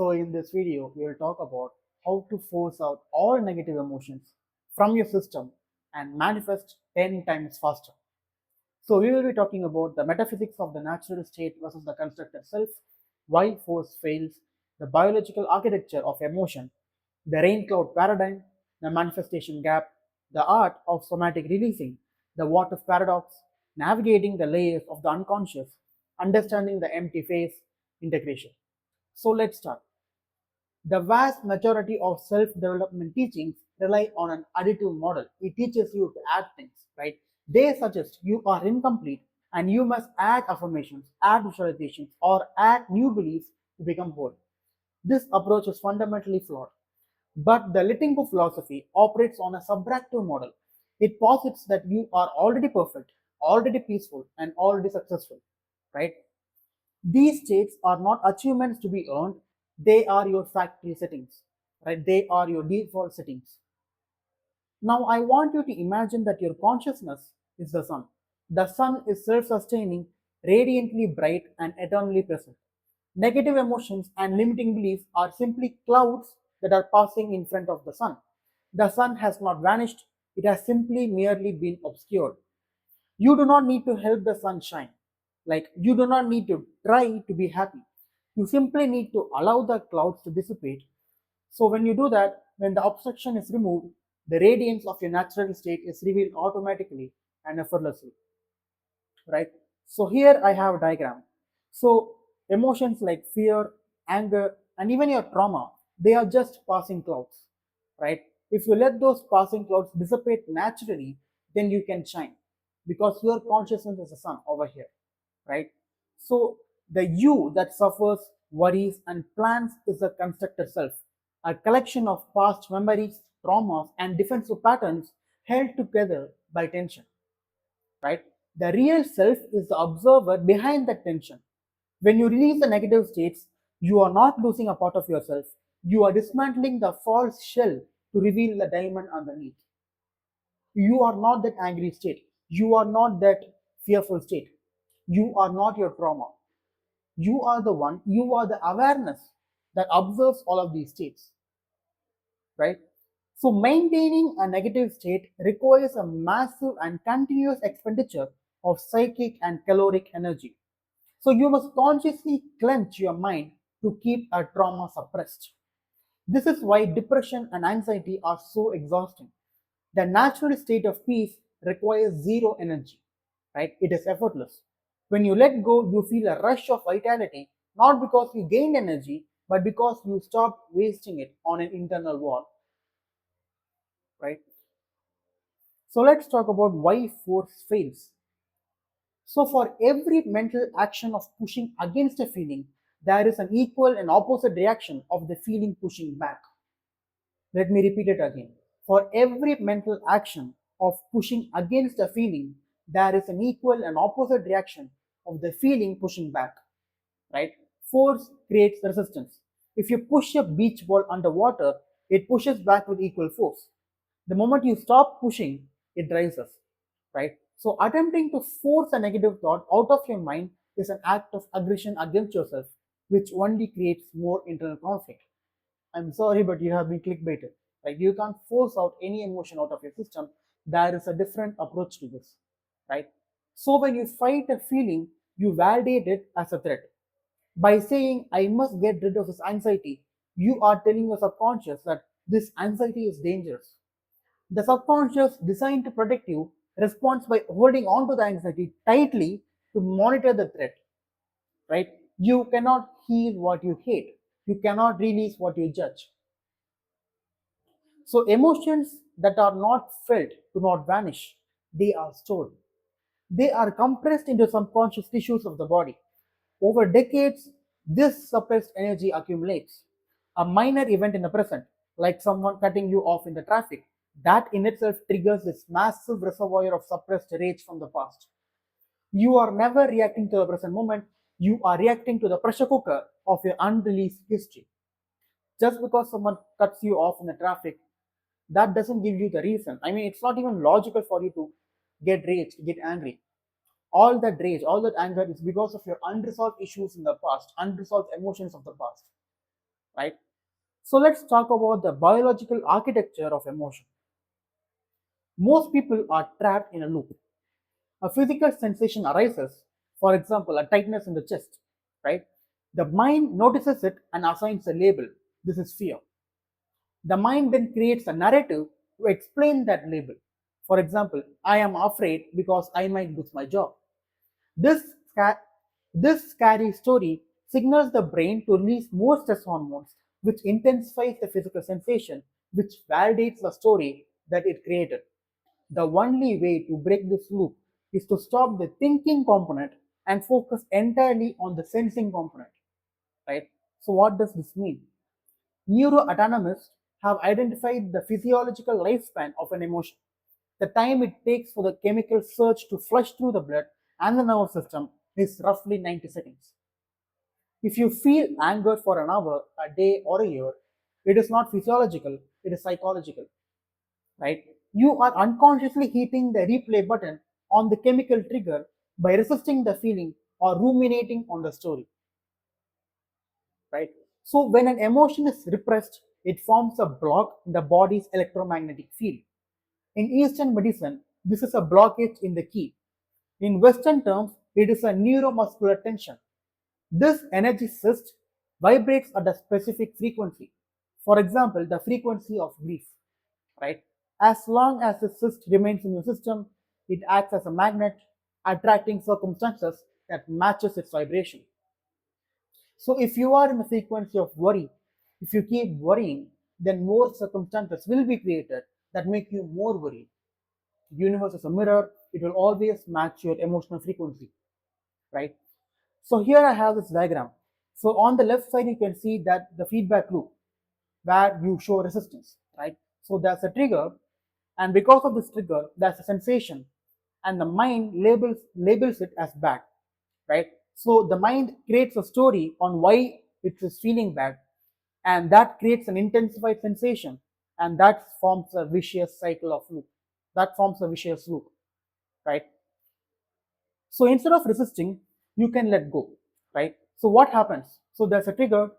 So in this video, we will talk about how to force out all negative emotions from your system and manifest 10 times faster. So we will be talking about the metaphysics of the natural state versus the constructed self, why force fails, the biological architecture of emotion, the rain cloud paradigm, the manifestation gap, the art of somatic releasing, the what if paradox, navigating the layers of the unconscious, understanding the empty phase, integration. So let's start. The vast majority of self-development teachings rely on an additive model. It teaches you to add things, right? They suggest you are incomplete and you must add affirmations, add visualizations, or add new beliefs to become whole. This approach is fundamentally flawed. But the letting go philosophy operates on a subtractive model. It posits that you are already perfect, already peaceful, and already successful, right? These states are not achievements to be earned, they are your factory settings, right? They are your default settings. Now, I want you to imagine that your consciousness is the sun. The sun is self sustaining, radiantly bright, and eternally present. Negative emotions and limiting beliefs are simply clouds that are passing in front of the sun. The sun has not vanished, it has simply merely been obscured. You do not need to help the sun shine. Like, you do not need to try to be happy. You simply need to allow the clouds to dissipate. So, when you do that, when the obstruction is removed, the radiance of your natural state is revealed automatically and effortlessly, right? So, here I have a diagram. So, emotions like fear, anger, and even your trauma, they are just passing clouds, right? If you let those passing clouds dissipate naturally, then you can shine because your consciousness is the sun over here, right? So the you that suffers, worries, and plans is a constructed self, a collection of past memories, traumas, and defensive patterns held together by tension, right? The real self is the observer behind that tension. When you release the negative states, you are not losing a part of yourself. You are dismantling the false shell to reveal the diamond underneath. You are not that angry state. You are not that fearful state. You are not your trauma. You are the one, you are the awareness that observes all of these states, right? So, maintaining a negative state requires a massive and continuous expenditure of psychic and caloric energy. So, you must consciously clench your mind to keep a trauma suppressed. This is why depression and anxiety are so exhausting. The natural state of peace requires zero energy, right? It is effortless. When you let go, you feel a rush of vitality, not because you gained energy, but because you stopped wasting it on an internal war, right? So let's talk about why force fails. So for every mental action of pushing against a feeling, there is an equal and opposite reaction of the feeling pushing back. Let me repeat it again. For every mental action of pushing against a feeling, there is an equal and opposite reaction of the feeling pushing back, right? Force creates resistance. If you push a beach ball underwater, it pushes back with equal force. The moment you stop pushing, it rises, right? So, attempting to force a negative thought out of your mind is an act of aggression against yourself, which only creates more internal conflict. I'm sorry, but you have been clickbaited. Like, you can't force out any emotion out of your system. There is a different approach to this, right? So when you fight a feeling, you validate it as a threat. By saying, I must get rid of this anxiety, you are telling your subconscious that this anxiety is dangerous. The subconscious, designed to protect you, responds by holding on to the anxiety tightly to monitor the threat, right? You cannot heal what you hate. You cannot release what you judge. So emotions that are not felt do not vanish. They are stored. They are compressed into subconscious tissues of the body. Over decades, this suppressed energy accumulates. A minor event in the present, like someone cutting you off in the traffic, that in itself triggers this massive reservoir of suppressed rage from the past. You are never reacting to the present moment, you are reacting to the pressure cooker of your unreleased history. Just because someone cuts you off in the traffic, that doesn't give you the reason. I mean, it's not even logical for you to get rage, get angry. All that rage, all that anger is because of your unresolved issues in the past, unresolved emotions of the past, right? So let's talk about the biological architecture of emotion. Most people are trapped in a loop. A physical sensation arises, for example, a tightness in the chest, right? The mind notices it and assigns a label. This is fear. The mind then creates a narrative to explain that label. For example, I am afraid because I might lose my job. This, this scary story signals the brain to release more stress hormones, which intensifies the physical sensation, which validates the story that it created. The only way to break this loop is to stop the thinking component and focus entirely on the sensing component, right? So, what does this mean? Neuroanatomists have identified the physiological lifespan of an emotion. The time it takes for the chemical surge to flush through the blood and the nervous system is roughly 90 seconds. If you feel anger for an hour, a day, or a year, it is not physiological, it is psychological, right? You are unconsciously hitting the replay button on the chemical trigger by resisting the feeling or ruminating on the story, right? So when an emotion is repressed, it forms a block in the body's electromagnetic field. In Eastern medicine, this is a blockage in the key. In Western terms, it is a neuromuscular tension. This energy cyst vibrates at a specific frequency. For example, the frequency of grief, right? As long as the cyst remains in your system, it acts as a magnet, attracting circumstances that matches its vibration. So if you are in the frequency of worry, if you keep worrying, then more circumstances will be created that make you more worried. The universe is a mirror, it will always match your emotional frequency, right? So here I have this diagram. So on the left side, you can see that the feedback loop where you show resistance, right? So there's a trigger, and because of this trigger, there's a sensation, and the mind labels it as bad, right? So the mind creates a story on why it is feeling bad, and that creates an intensified sensation, and that forms a vicious cycle of loop. That forms a vicious loop, right? So instead of resisting, you can let go, right? So what happens? So there's a trigger,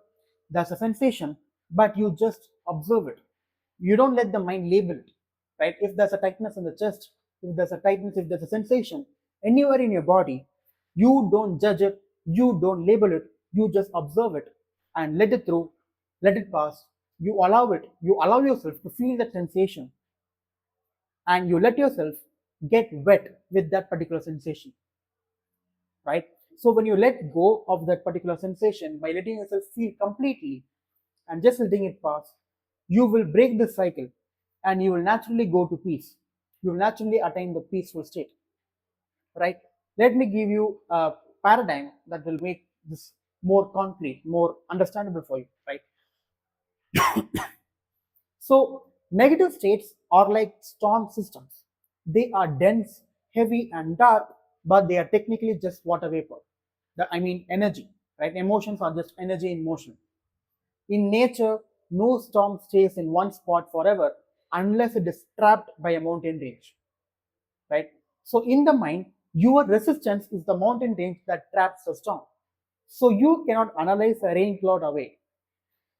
there's a sensation, but you just observe it. You don't let the mind label it, right? If there's a tightness in the chest, if there's a tightness, if there's a sensation anywhere in your body, you don't judge it, you don't label it, you just observe it and let it through, let it pass. You allow yourself to feel that sensation, and you let yourself get wet with that particular sensation, right? So when you let go of that particular sensation by letting yourself feel completely and just letting it pass, you will break this cycle and you will naturally go to peace. You will naturally attain the peaceful state, right? Let me give you a paradigm that will make this more concrete, more understandable for you, right? So negative states are like storm systems. They are dense, heavy, and dark, but they are technically just water vapor. I mean energy, right? Emotions are just energy in motion. In nature, no storm stays in one spot forever unless it is trapped by a mountain range, right? So in the mind, your resistance is the mountain range that traps the storm. So you cannot analyze a rain cloud away.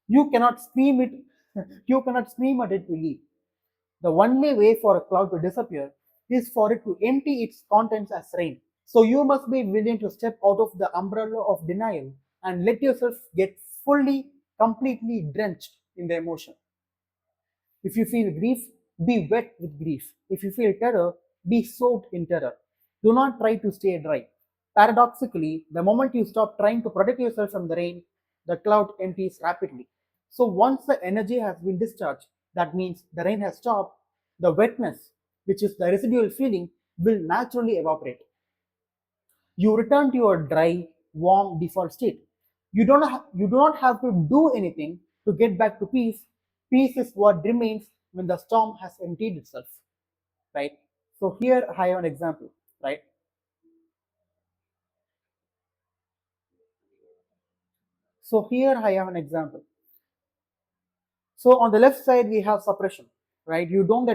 You cannot scream it. You cannot scream at it to leave. The only way for a cloud to disappear is for it to empty its contents as rain. So you must be willing to step out of the umbrella of denial and let yourself get fully, completely drenched in the emotion. If you feel grief, be wet with grief. If you feel terror, be soaked in terror. Do not try to stay dry. Paradoxically, the moment you stop trying to protect yourself from the rain, the cloud empties rapidly. So once the energy has been discharged, that means the rain has stopped, the wetness, which is the residual feeling, will naturally evaporate. You return to your dry, warm default state. You do not have to do anything to get back to peace. Peace is what remains when the storm has emptied itself, right? So here I have an example, right? So here I have an example. So on the left side we have suppression, right? You don't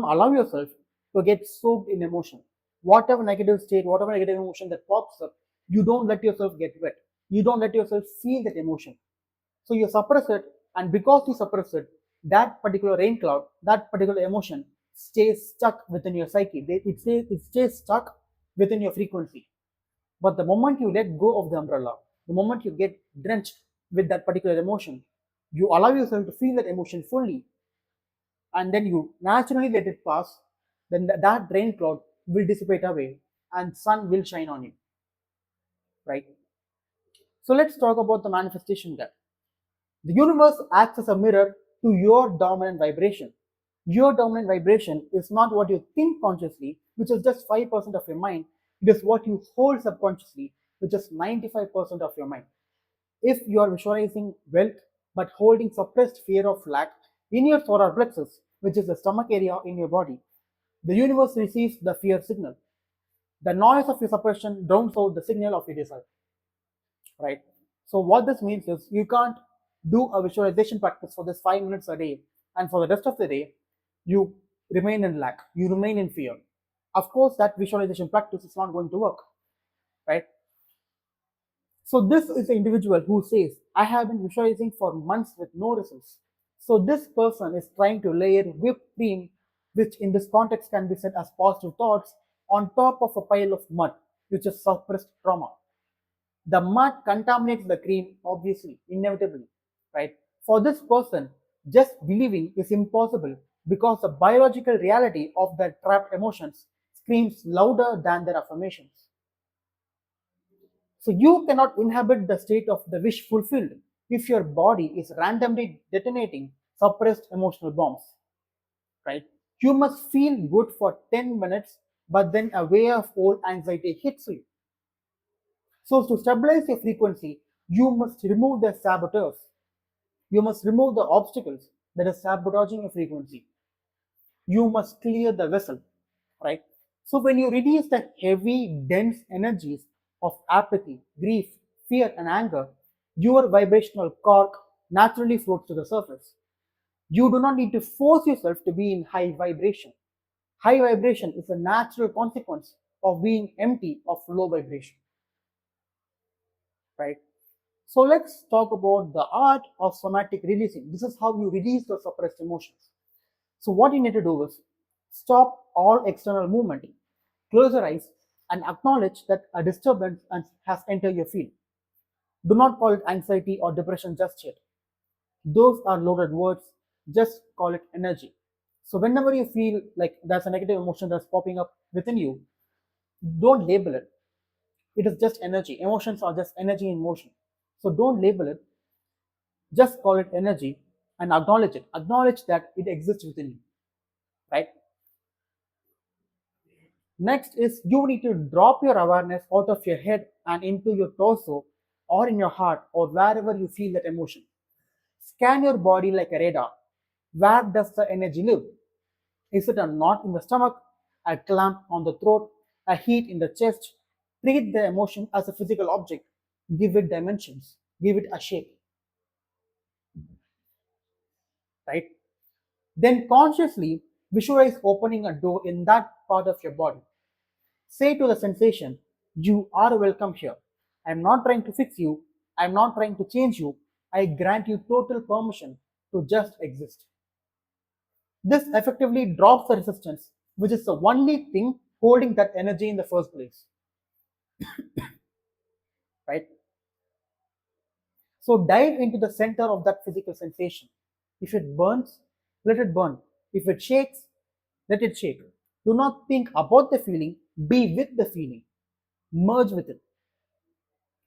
allow yourself to get soaked in emotion. Whatever negative state, whatever negative emotion that pops up, you don't let yourself get wet. You don't let yourself feel that emotion. So you suppress it, and because you suppress it, that particular rain cloud, that particular emotion stays stuck within your psyche. It stays stuck within your frequency. But the moment you let go of the umbrella, the moment you get drenched with that particular emotion, you allow yourself to feel that emotion fully, and then you naturally let it pass, then that rain cloud will dissipate away and sun will shine on you, right? So let's talk about the manifestation gap. The universe acts as a mirror to your dominant vibration. Your dominant vibration is not what you think consciously, which is just 5% of your mind. It is what you hold subconsciously, which is 95% of your mind. If you are visualizing wealth but holding suppressed fear of lack in your solar plexus, which is the stomach area in your body, the universe receives the fear signal. The noise of your suppression drowns out the signal of your desire, right? So what this means is you can't do a visualization practice for this 5 minutes a day, and for the rest of the day, you remain in lack, you remain in fear. Of course, that visualization practice is not going to work, right? So this is the individual who says, I have been visualizing for months with no results. So this person is trying to layer whipped cream, which in this context can be said as positive thoughts, on top of a pile of mud, which is suppressed trauma. The mud contaminates the cream, obviously, inevitably, right? For this person, just believing is impossible because the biological reality of their trapped emotions screams louder than their affirmations. So you cannot inhabit the state of the wish fulfilled if your body is randomly detonating suppressed emotional bombs, right? You must feel good for 10 minutes, but then a wave of old anxiety hits you. So to stabilize your frequency, you must remove the saboteurs. You must remove the obstacles that are sabotaging your frequency. You must clear the vessel, right? So when you release the heavy, dense energies of apathy, grief, fear, and anger, your vibrational cork naturally floats to the surface. You do not need to force yourself to be in high vibration. High vibration is a natural consequence of being empty of low vibration, right? So let's talk about the art of somatic releasing. This is how you release the suppressed emotions. So what you need to do is stop all external movement, close your eyes, and acknowledge that a disturbance has entered your field. Do not call it anxiety or depression just yet. Those are loaded words. Just call it energy. So whenever you feel like there's a negative emotion that's popping up within you, don't label it. It is just energy. Emotions are just energy in motion. So don't label it. Just call it energy and acknowledge it. Acknowledge that it exists within you, right? Next is you need to drop your awareness out of your head and into your torso or in your heart or wherever you feel that emotion. Scan your body like a radar. Where does the energy live? Is it a knot in the stomach, a clamp on the throat, a heat in the chest? Treat the emotion as a physical object. Give it dimensions. Give it a shape, right? Then consciously visualize opening a door in that part of your body. Say to the sensation, you are welcome here. I'm not trying to fix you. I'm not trying to change you. I grant you total permission to just exist. This effectively drops the resistance, which is the only thing holding that energy in the first place, right? So dive into the center of that physical sensation. If it burns, let it burn. If it shakes, let it shake. Do not think about the feeling, be with the feeling, merge with it,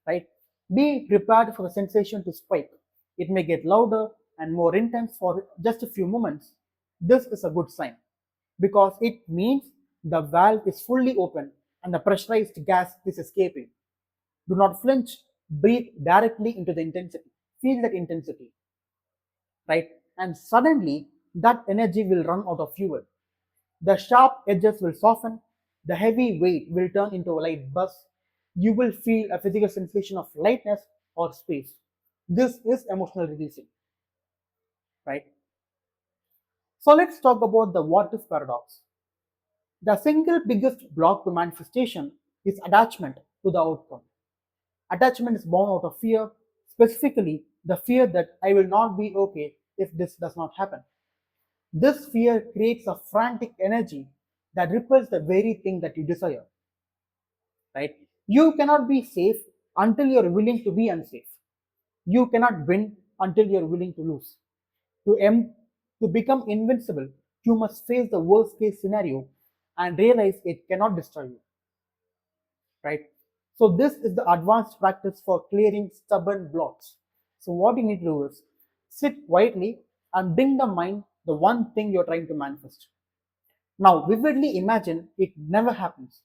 right? Be prepared for the sensation to spike. It may get louder and more intense for just a few moments. This is a good sign because it means the valve is fully open and the pressurized gas is escaping. Do not flinch, breathe directly into the intensity. Feel that intensity, right? And suddenly that energy will run out of fuel. The sharp edges will soften, the heavy weight will turn into a light buzz. You will feel a physical sensation of lightness or space. This is emotional releasing, right? So let's talk about the what if paradox. The single biggest block to manifestation is attachment to the outcome. Attachment is born out of fear, specifically the fear that I will not be okay if this does not happen. This fear creates a frantic energy that repels the very thing that you desire, right? You cannot be safe until you're willing to be unsafe. You cannot win until you're willing to lose. To, em- to become invincible, you must face the worst case scenario and realize it cannot destroy you, right? So this is the advanced practice for clearing stubborn blocks. So what you need to do is sit quietly and bring the mind the one thing you're trying to manifest. Now vividly imagine it never happens,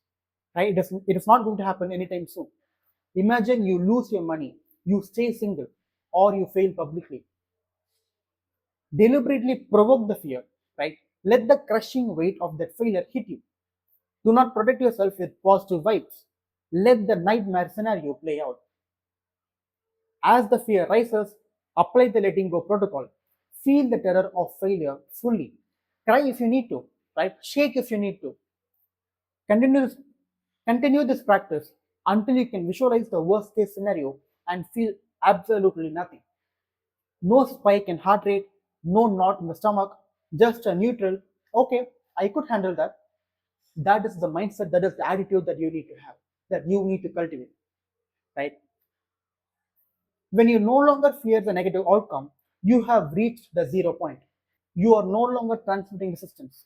right? It is not going to happen anytime soon. Imagine you lose your money, you stay single, or you fail publicly. Deliberately provoke the fear, right? Let the crushing weight of that failure hit you. Do not protect yourself with positive vibes. Let the nightmare scenario play out. As the fear rises, apply the letting go protocol. Feel the terror of failure fully. Cry if you need to, right? Shake if you need to. Continue this, continue this practice until you can visualize the worst case scenario and feel absolutely nothing. No spike in heart rate, no knot in the stomach, just a neutral, okay, I could handle that. That is the mindset, that is the attitude that you need to have, that you need to cultivate, right? When you no longer fear the negative outcome, you have reached the 0 point. You are no longer transmitting resistance.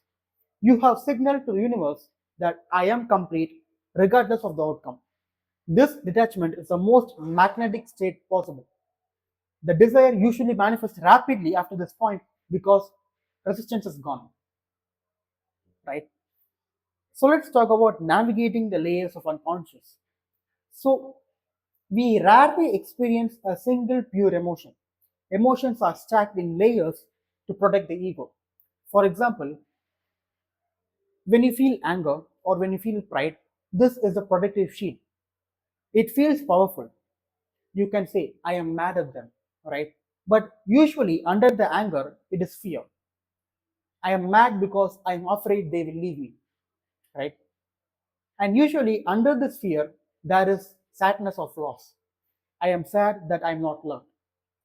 You have signaled to the universe that I am complete regardless of the outcome. This detachment is the most magnetic state possible. The desire usually manifests rapidly after this point because resistance is gone, right? So let's talk about navigating the layers of unconscious. So we rarely experience a single pure emotion. Emotions are stacked in layers to protect the ego. For example, when you feel anger or when you feel pride, this is a protective shield. It feels powerful. You can say, I am mad at them, right? But usually under the anger, it is fear. I am mad because I am afraid they will leave me, right? And usually under this fear, there is sadness of loss. I am sad that I am not loved.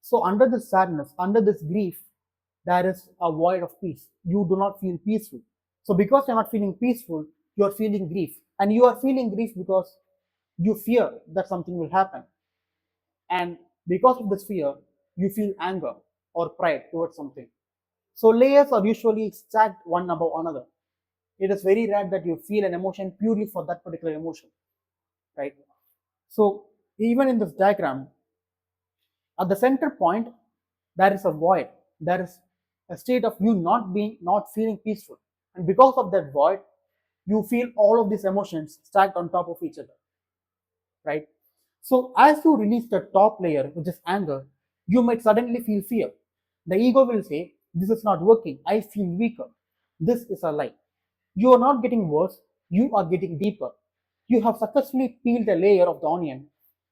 So under this sadness, under this grief, there is a void of peace. You do not feel peaceful. So because you're not feeling peaceful, you're feeling grief. And you are feeling grief because you fear that something will happen. And because of this fear, you feel anger or pride towards something. So layers are usually stacked one above another. It is very rare that you feel an emotion purely for that particular emotion, right? So even in this diagram, at the center point, there is a void. There is a state of you not feeling peaceful. And because of that void, you feel all of these emotions stacked on top of each other, right? So as you release the top layer, which is anger, you might suddenly feel fear. The ego will say, this is not working. I feel weaker. This is a lie. You are not getting worse. You are getting deeper. You have successfully peeled a layer of the onion.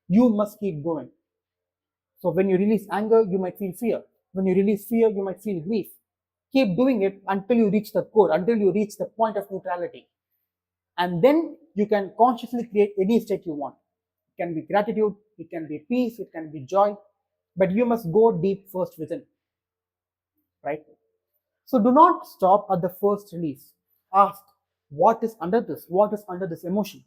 You must keep going. So when you release anger, you might feel fear. When you release fear, you might feel grief. Keep doing it until you reach the core, until you reach the point of neutrality. And then you can consciously create any state you want. It can be gratitude, it can be peace, it can be joy, but you must go deep first within, right? So do not stop at the first release. Ask, what is under this? What is under this emotion?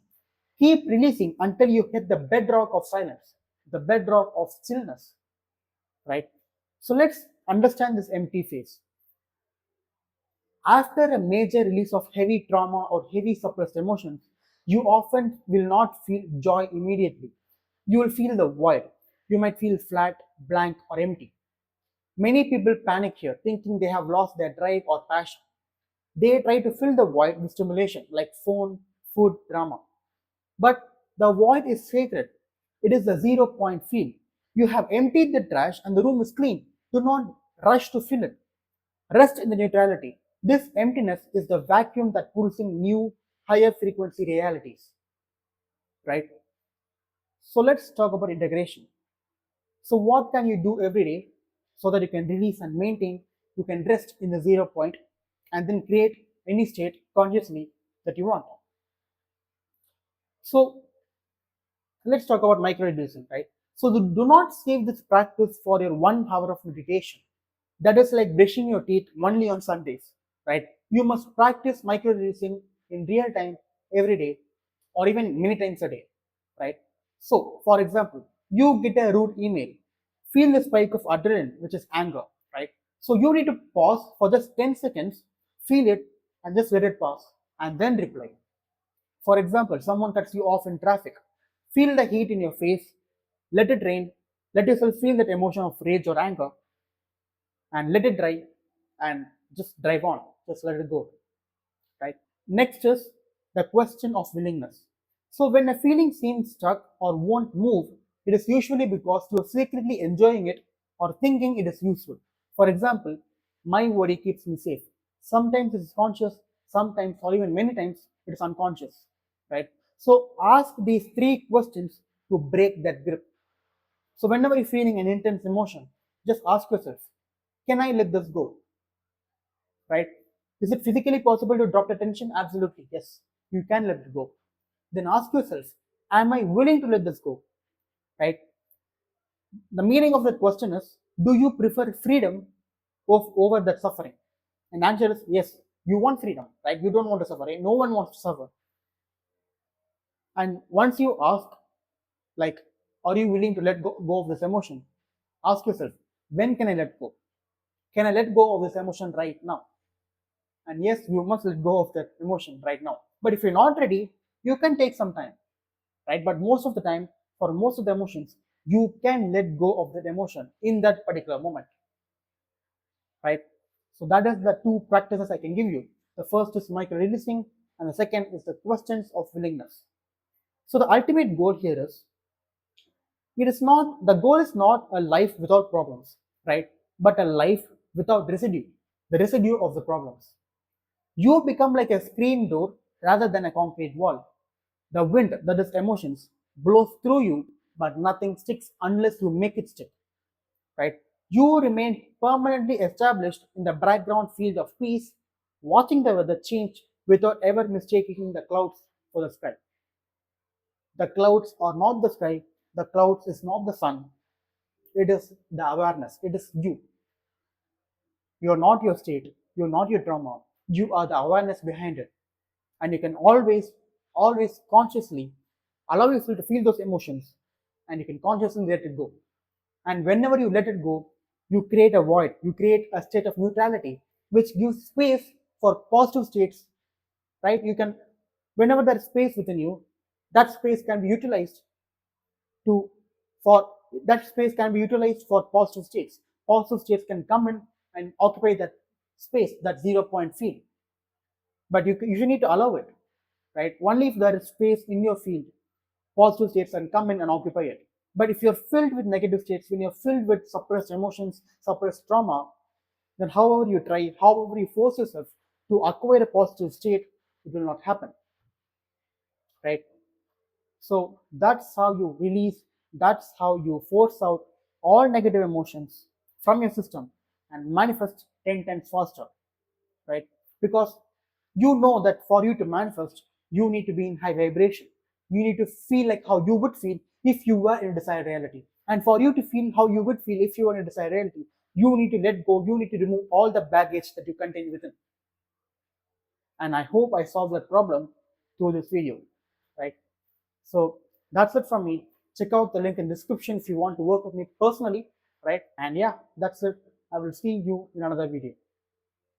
Keep releasing until you hit the bedrock of silence, the bedrock of stillness, right? So let's understand this empty phase. After a major release of heavy trauma or heavy suppressed emotions, you often will not feel joy immediately. You will feel the void. You might feel flat, blank, or empty. Many people panic here, thinking they have lost their drive or passion. They try to fill the void with stimulation like phone, food, drama. But the void is sacred. It is the 0 point field. You have emptied the trash and the room is clean. Do not rush to fill it. Rest in the neutrality. This emptiness is the vacuum that pulls in new, higher frequency realities, right? So let's talk about integration. So what can you do every day so that you can release and maintain, you can rest in the 0 point and then create any state consciously that you want. So let's talk about micro reducing, right? So do not save this practice for your 1 hour of meditation. That is like brushing your teeth only on Sundays, right? You must practice micro releasing in real time every day or even many times a day, right? So, for example, you get a rude email, feel the spike of adrenaline, which is anger, right? So, you need to pause for just 10 seconds, feel it, and just let it pass, and then reply. For example, someone cuts you off in traffic. Feel the heat in your face, let it rain, let yourself feel that emotion of rage or anger, and let it dry and just drive on. Just let it go. Right? Next is the question of willingness. So when a feeling seems stuck or won't move, it is usually because you are secretly enjoying it or thinking it is useful. For example, my worry keeps me safe. Sometimes it is conscious, sometimes or even many times it is unconscious. Right? So ask these three questions to break that grip. So whenever you're feeling an intense emotion, just ask yourself, can I let this go? Right? Is it physically possible to drop the tension? Absolutely, yes. You can let it go. Then ask yourself, am I willing to let this go? Right? The meaning of that question is, do you prefer freedom over that suffering? And answer is yes. You want freedom, right? You don't want to suffer. Right? No one wants to suffer. And once you ask, like, are you willing to go of this emotion? Ask yourself, when can I let go? Can I let go of this emotion right now? And yes, you must let go of that emotion right now. But if you're not ready, you can take some time, right? But most of the time, for most of the emotions, you can let go of that emotion in that particular moment, right? So that is the two practices I can give you. The first is micro releasing, and the second is the questions of willingness. So the ultimate goal here is, it is not the goal is not a life without problems, right? But a life without residue, the residue of the problems. You become like a screen door rather than a concrete wall. The wind, that is emotions, blows through you, but nothing sticks unless you make it stick, right? You remain permanently established in the background field of peace, watching the weather change without ever mistaking the clouds for the sky. The clouds are not the sky, the clouds is not the sun, it is the awareness, it is you. You are not your state, you are not your trauma, you are the awareness behind it. And you can always consciously allow yourself to feel those emotions, and you can consciously let it go. And whenever you let it go, you create a void, you create a state of neutrality, which gives space for positive states, right? You can, whenever there is space within you, that space can be utilized to for that space can be utilized for positive states. Positive states can come in and occupy that space, that 0 point field. But you need to allow it, right? Only if there is space in your field, positive states can come in and occupy it. But if you're filled with negative states, when you're filled with suppressed emotions, suppressed trauma, then however you try, however you force yourself to acquire a positive state, it will not happen, right? So that's how you release, that's how you force out all negative emotions from your system and manifest 10 times faster, right? Because you know that for you to manifest, you need to be in high vibration. You need to feel like how you would feel if you were in a desired reality. And for you to feel how you would feel if you were in a desired reality, you need to let go, you need to remove all the baggage that you contain within. And I hope I solved that problem through this video, right? So that's it from me. Check out the link in the description if you want to work with me personally, right? And yeah, that's it. I will see you in another video.